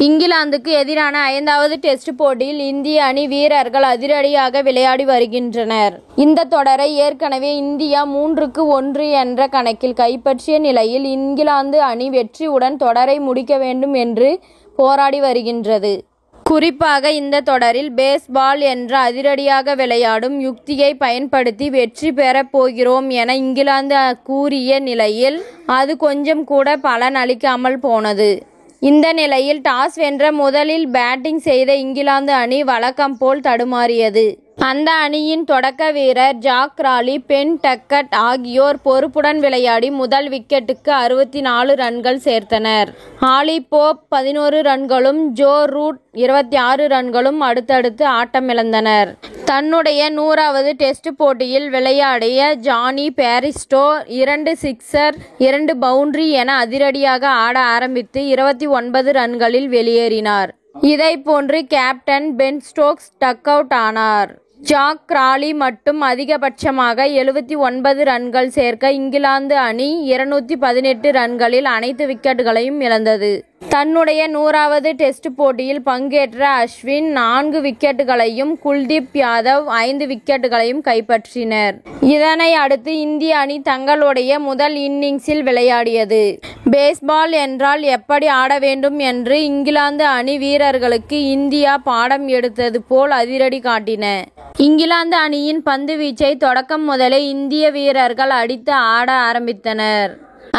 இங்கிலாந்துக்கு எதிரான 5வது டெஸ்ட் போட்டியில் இந்திய அணி வீரர்கள் அதிரடியாக விளையாடி வருகின்றனர். இந்த தொடரை ஏற்கனவே இந்தியா 3-1 என்ற கணக்கில் கைப்பற்றிய நிலையில் இங்கிலாந்து அணி வெற்றியுடன் தொடரை முடிக்க வேண்டும் என்று போராடி வருகின்றது. குறிப்பாக இந்த தொடரில் பேஸ்பால் என்ற அதிரடியாக விளையாடும் யுக்தியை பயன்படுத்தி வெற்றி பெறப் போகிறோம் என இங்கிலாந்து கூறிய நிலையில் அது கொஞ்சம் கூட பலன் அளிக்காமல் போனது. இந்த நிலையில் டாஸ் வென்ற முதலில் பேட்டிங் செய்த இங்கிலாந்து அணி வழக்கம் போல் தடுமாறியது. அந்த அணியின் தொடக்க வீரர் ஜாக் ராலி, பென் டக்கட் ஆகியோர் பொறுப்புடன் விளையாடி முதல் விக்கெட்டுக்கு 64 ரன்கள் சேர்த்தனர். ஆலி போப் 11 ரன்களும் ஜோ ரூட் 26 ரன்களும் அடுத்தடுத்து ஆட்டமிழந்தனர். தன்னுடைய 100வது டெஸ்ட் போட்டியில் விளையாடிய ஜானி பேரிஸ்டோ 2 சிக்சர் 2 பவுண்டரி என அதிரடியாக ஆட ஆரம்பித்து 29 ரன்களில் வெளியேறினார். இதைப்போன்று captain Ben Stokes duck out ஆனார். ஜாக் ராலி மட்டும் அதிகபட்சமாக 79 ரன்கள் சேர்க்க இங்கிலாந்து அணி 218 ரன்களில் அனைத்து விக்கெட்டுகளையும் இழந்தது. தன்னுடைய 100வது டெஸ்ட் போட்டியில் பங்கேற்ற அஸ்வின் 4 விக்கெட்டுகளையும், குல்தீப் யாதவ் 5 விக்கெட்டுகளையும் கைப்பற்றினர். இதனை அடுத்து இந்திய அணி தங்களுடைய முதல் இன்னிங்ஸில் விளையாடியது. பேஸ்பால் என்றால் எப்படி ஆட வேண்டும் என்று இங்கிலாந்து அணி வீரர்களுக்கு இந்தியா பாடம் எடுத்தது போல் அதிரடி காட்டின. இங்கிலாந்து அணியின் பந்து வீச்சை தொடக்கம் முதலே இந்திய வீரர்கள் அடித்து ஆட ஆரம்பித்தனர்.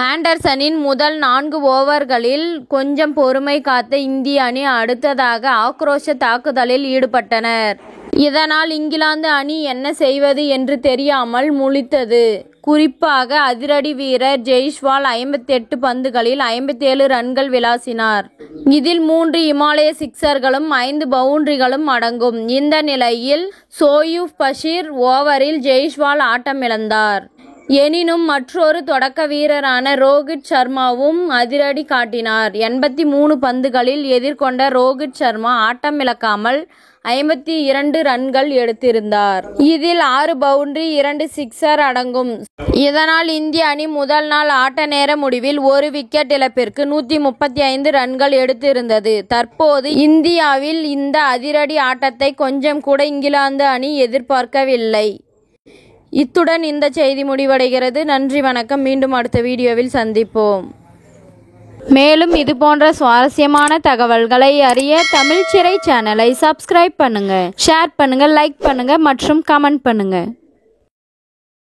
ஆண்டர்சனின் முதல் 4 ஓவர்களில் கொஞ்சம் பொறுமை காத்த இந்திய அணி அடுத்ததாக ஆக்ரோஷ தாக்குதலில் ஈடுபட்டனர். இதனால் இங்கிலாந்து அணி என்ன செய்வது என்று தெரியாமல் முழித்தது. குறிப்பாக அதிரடி வீரர் ஜெய்ஸ்வால் 58 பந்துகளில் 57 ரன்கள் விளாசினார். இதில் 3 இமாலய சிக்சர்களும் 5 பவுண்டரிகளும் அடங்கும். இந்த நிலையில் சோயூப் பஷீர் ஓவரில் ஜெய்ஸ்வால் ஆட்டமிழந்தார். எனினும் மற்றொரு தொடக்க வீரரான ரோஹித் சர்மாவும் அதிரடி காட்டினார். 83 பந்துகளில் எதிர்கொண்ட ரோஹித் சர்மா ஆட்டமிழக்காமல் 52 ரன்கள் எடுத்திருந்தார். இதில் 6 பவுண்டரி 2 சிக்சர் அடங்கும். இதனால் இந்திய அணி முதல் நாள் ஆட்ட நேர முடிவில் 1 விக்கெட் இழப்பிற்கு 135 ரன்கள் எடுத்திருந்தது. தற்போது இந்தியாவில் இந்த அதிரடி ஆட்டத்தை கொஞ்சம் கூட இங்கிலாந்து அணி எதிர்பார்க்கவில்லை. இத்துடன் இந்த செய்தி முடிவடைகிறது. நன்றி, வணக்கம். மீண்டும் அடுத்த வீடியோவில் சந்திப்போம். மேலும் இது போன்ற சுவாரஸ்யமான தகவல்களை அறிய தமிழ் சிறை சேனலை சப்ஸ்கிரைப் பண்ணுங்க, ஷேர் பண்ணுங்க, லைக் பண்ணுங்க மற்றும் கமெண்ட் பண்ணுங்க.